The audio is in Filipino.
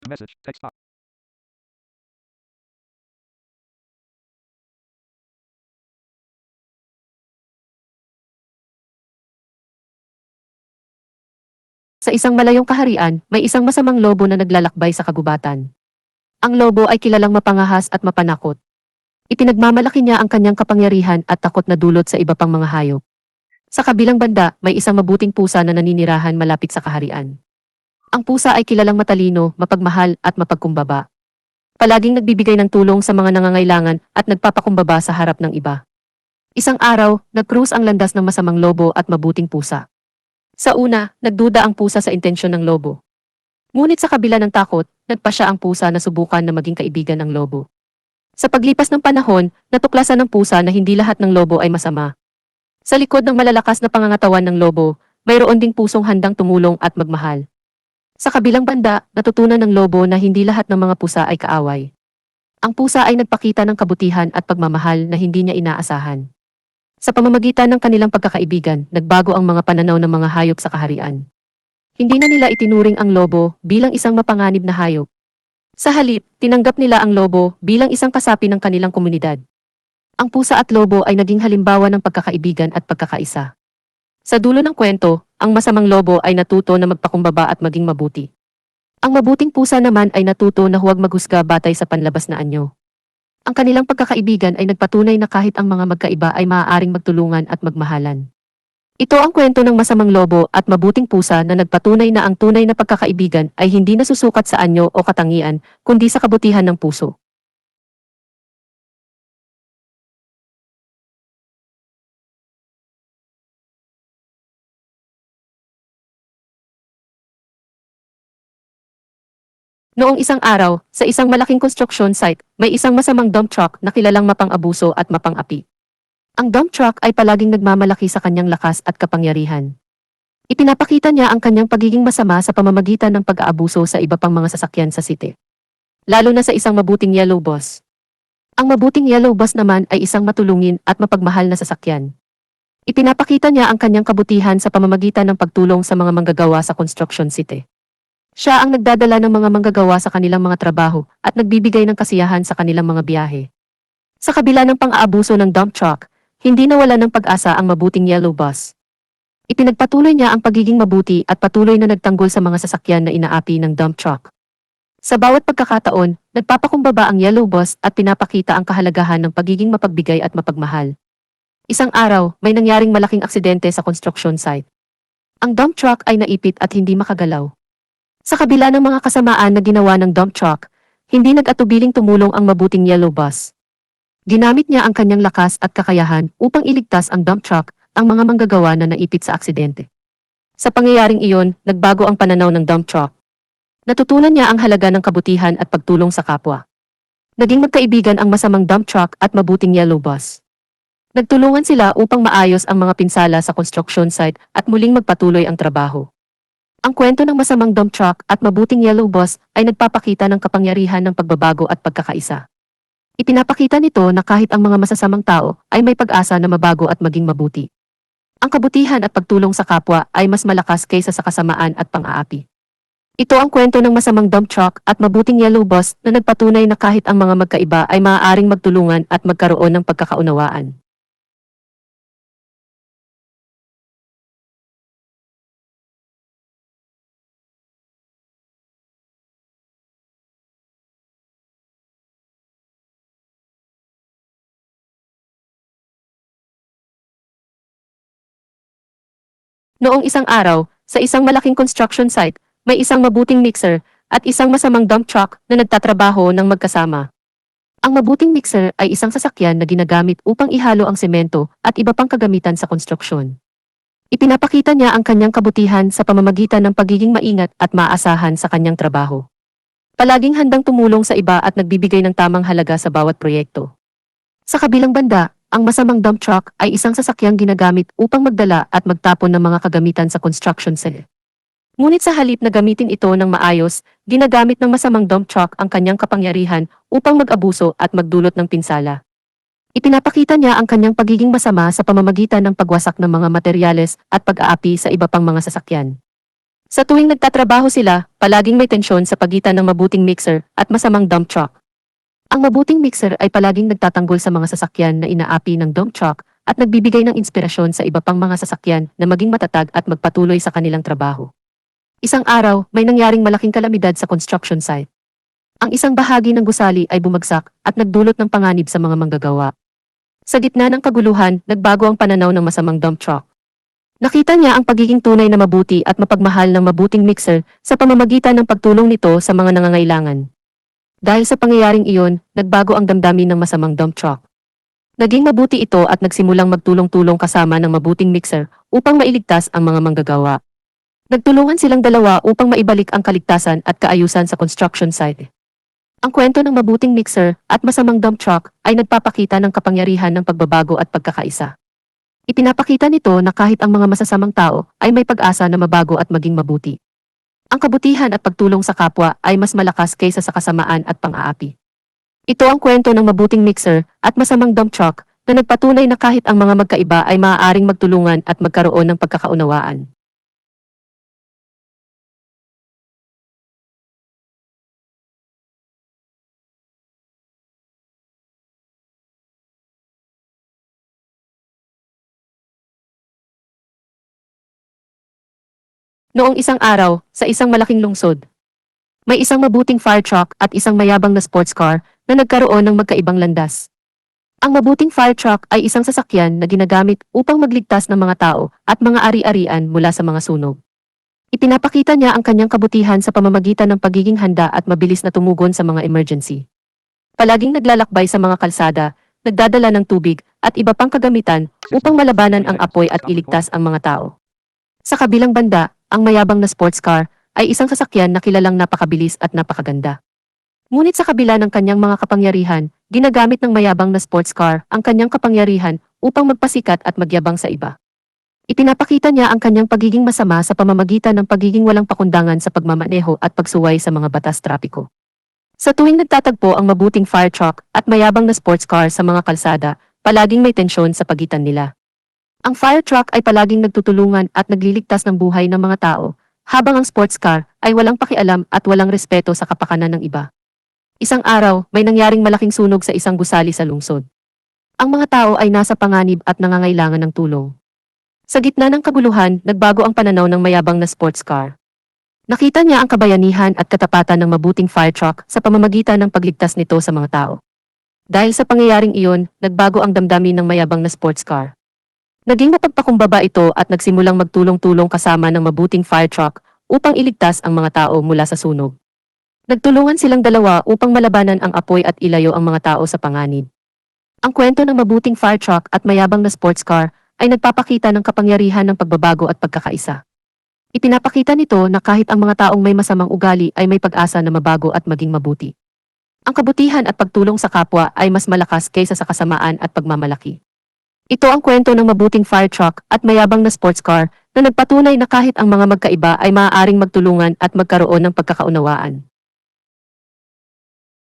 message. Text box. Sa isang malayong kaharian, may isang masamang lobo na naglalakbay sa kagubatan. Ang lobo ay kilalang mapangahas at mapanakot. Itinagmamalaki niya ang kanyang kapangyarihan at takot na dulot sa iba pang mga hayop. Sa kabilang banda, may isang mabuting pusa na naninirahan malapit sa kaharian. Ang pusa ay kilalang matalino, mapagmahal at mapagkumbaba. Palaging nagbibigay ng tulong sa mga nangangailangan at nagpapakumbaba sa harap ng iba. Isang araw, nag-cruise ang landas ng masamang lobo at mabuting pusa. Sa una, nagduda ang pusa sa intensyon ng lobo. Ngunit sa kabila ng takot, nagpasya ang pusa na subukan na maging kaibigan ng lobo. Sa paglipas ng panahon, natuklasan ng pusa na hindi lahat ng lobo ay masama. Sa likod ng malalakas na pangangatawan ng lobo, mayroon ding pusong handang tumulong at magmahal. Sa kabilang banda, natutunan ng lobo na hindi lahat ng mga pusa ay kaaway. Ang pusa ay nagpakita ng kabutihan at pagmamahal na hindi niya inaasahan. Sa pamamagitan ng kanilang pagkakaibigan, nagbago ang mga pananaw ng mga hayop sa kaharian. Hindi na nila itinuring ang lobo bilang isang mapanganib na hayop. Sa halip, tinanggap nila ang lobo bilang isang kasapi ng kanilang komunidad. Ang pusa at lobo ay naging halimbawa ng pagkakaibigan at pagkakaisa. Sa dulo ng kwento, ang masamang lobo ay natuto na magpakumbaba at maging mabuti. Ang mabuting pusa naman ay natuto na huwag maghusga batay sa panlabas na anyo. Ang kanilang pagkakaibigan ay nagpatunay na kahit ang mga magkaiba ay maaaring magtulungan at magmahalan. Ito ang kwento ng masamang lobo at mabuting pusa na nagpatunay na ang tunay na pagkakaibigan ay hindi nasusukat sa anyo o katangian, kundi sa kabutihan ng puso. Noong isang araw, sa isang malaking construction site, may isang masamang dump truck na kilalang mapang-abuso at mapang-api. Ang dump truck ay palaging nagmamalaki sa kanyang lakas at kapangyarihan. Ipinapakita niya ang kanyang pagiging masama sa pamamagitan ng pag-aabuso sa iba pang mga sasakyan sa city. Lalo na sa isang mabuting yellow bus. Ang mabuting yellow bus naman ay isang matulungin at mapagmahal na sasakyan. Ipinapakita niya ang kanyang kabutihan sa pamamagitan ng pagtulong sa mga manggagawa sa construction city. Siya ang nagdadala ng mga manggagawa sa kanilang mga trabaho at nagbibigay ng kasiyahan sa kanilang mga biyahe. Sa kabila ng pang-aabuso ng dump truck, hindi nawala ng pag-asa ang mabuting yellow bus. Ipinagpatuloy niya ang pagiging mabuti at patuloy na nagtanggol sa mga sasakyan na inaapi ng dump truck. Sa bawat pagkakataon, nagpapakumbaba ang yellow bus at pinapakita ang kahalagahan ng pagiging mapagbigay at mapagmahal. Isang araw, may nangyaring malaking aksidente sa construction site. Ang dump truck ay naipit at hindi makagalaw. Sa kabila ng mga kasamaan na ginawa ng dump truck, hindi nag-atubiling tumulong ang mabuting yellow bus. Ginamit niya ang kanyang lakas at kakayahan upang iligtas ang dump truck, ang mga manggagawa na naipit sa aksidente. Sa pangyayaring iyon, nagbago ang pananaw ng dump truck. Natutunan niya ang halaga ng kabutihan at pagtulong sa kapwa. Naging magkaibigan ang masamang dump truck at mabuting yellow bus. Nagtulungan sila upang maayos ang mga pinsala sa construction site at muling magpatuloy ang trabaho. Ang kwento ng masamang dump truck at mabuting yellow bus ay nagpapakita ng kapangyarihan ng pagbabago at pagkakaisa. Ipinapakita nito na kahit ang mga masasamang tao ay may pag-asa na mabago at maging mabuti. Ang kabutihan at pagtulong sa kapwa ay mas malakas kaysa sa kasamaan at pang-aapi. Ito ang kwento ng masamang dump truck at mabuting yellow bus na nagpatunay na kahit ang mga magkaiba ay maaaring magtulungan at magkaroon ng pagkakaunawaan. Noong isang araw, sa isang malaking construction site, may isang mabuting mixer at isang masamang dump truck na nagtatrabaho ng magkasama. Ang mabuting mixer ay isang sasakyan na ginagamit upang ihalo ang semento at iba pang kagamitan sa konstruksyon. Ipinapakita niya ang kanyang kabutihan sa pamamagitan ng pagiging maingat at maasahan sa kanyang trabaho. Palaging handang tumulong sa iba at nagbibigay ng tamang halaga sa bawat proyekto. Sa kabilang banda, ang masamang dump truck ay isang sasakyang ginagamit upang magdala at magtapon ng mga kagamitan sa construction site. Ngunit sa halip na gamitin ito ng maayos, ginagamit ng masamang dump truck ang kanyang kapangyarihan upang mag-abuso at magdulot ng pinsala. Ipinapakita niya ang kanyang pagiging masama sa pamamagitan ng pagwasak ng mga materyales at pag-aapi sa iba pang mga sasakyan. Sa tuwing nagtatrabaho sila, palaging may tensyon sa pagitan ng mabuting mixer at masamang dump truck. Ang mabuting mixer ay palaging nagtatanggol sa mga sasakyan na inaapi ng dump truck at nagbibigay ng inspirasyon sa iba pang mga sasakyan na maging matatag at magpatuloy sa kanilang trabaho. Isang araw, may nangyaring malaking kalamidad sa construction site. Ang isang bahagi ng gusali ay bumagsak at nagdulot ng panganib sa mga manggagawa. Sa gitna ng kaguluhan, nagbago ang pananaw ng masamang dump truck. Nakita niya ang pagiging tunay na mabuti at mapagmahal ng mabuting mixer sa pamamagitan ng pagtulong nito sa mga nangangailangan. Dahil sa pangyayaring iyon, nagbago ang damdamin ng masamang dump truck. Naging mabuti ito at nagsimulang magtulong-tulong kasama ng mabuting mixer upang mailigtas ang mga manggagawa. Nagtulungan silang dalawa upang maibalik ang kaligtasan at kaayusan sa construction site. Ang kwento ng mabuting mixer at masamang dump truck ay nagpapakita ng kapangyarihan ng pagbabago at pagkakaisa. Ipinapakita nito na kahit ang mga masasamang tao ay may pag-asa na mabago at maging mabuti. Ang kabutihan at pagtulong sa kapwa ay mas malakas kaysa sa kasamaan at pang-aapi. Ito ang kwento ng mabuting mixer at masamang dump truck na nagpatunay na kahit ang mga magkaiba ay maaaring magtulungan at magkaroon ng pagkakaunawaan. Noong isang araw, sa isang malaking lungsod, may isang mabuting fire truck at isang mayabang na sports car na nagkaroon ng magkaibang landas. Ang mabuting fire truck ay isang sasakyan na ginagamit upang magligtas ng mga tao at mga ari-arian mula sa mga sunog. Ipinapakita niya ang kanyang kabutihan sa pamamagitan ng pagiging handa at mabilis na tumugon sa mga emergency. Palaging naglalakbay sa mga kalsada, nagdadala ng tubig at iba pang kagamitan upang malabanan ang apoy at iligtas ang mga tao. Sa kabilang banda, ang mayabang na sports car ay isang sasakyan na kilalang napakabilis at napakaganda. Ngunit sa kabila ng kanyang mga kapangyarihan, ginagamit ng mayabang na sports car ang kanyang kapangyarihan upang magpasikat at magyabang sa iba. Ipinapakita niya ang kanyang pagiging masama sa pamamagitan ng pagiging walang pakundangan sa pagmamaneho at pagsuway sa mga batas trapiko. Sa tuwing nagtatagpo ang mabuting fire truck at mayabang na sports car sa mga kalsada, palaging may tensyon sa pagitan nila. Ang fire truck ay palaging nagtutulungan at nagliligtas ng buhay ng mga tao, habang ang sports car ay walang pakialam at walang respeto sa kapakanan ng iba. Isang araw, may nangyaring malaking sunog sa isang gusali sa lungsod. Ang mga tao ay nasa panganib at nangangailangan ng tulong. Sa gitna ng kaguluhan, nagbago ang pananaw ng mayabang na sports car. Nakita niya ang kabayanihan at katapatan ng mabuting fire truck sa pamamagitan ng pagligtas nito sa mga tao. Dahil sa pangyayaring iyon, nagbago ang damdamin ng mayabang na sports car. Naging mapagpakumbaba ito at nagsimulang magtulong-tulong kasama ng mabuting fire truck upang iligtas ang mga tao mula sa sunog. Nagtulungan silang dalawa upang malabanan ang apoy at ilayo ang mga tao sa panganib. Ang kwento ng mabuting fire truck at mayabang na sports car ay nagpapakita ng kapangyarihan ng pagbabago at pagkakaisa. Ipinapakita nito na kahit ang mga taong may masamang ugali ay may pag-asa na mabago at maging mabuti. Ang kabutihan at pagtulong sa kapwa ay mas malakas kaysa sa kasamaan at pagmamalaki. Ito ang kwento ng mabuting fire truck at mayabang na sports car na nagpatunay na kahit ang mga magkaiba ay maaaring magtulungan at magkaroon ng pagkakaunawaan.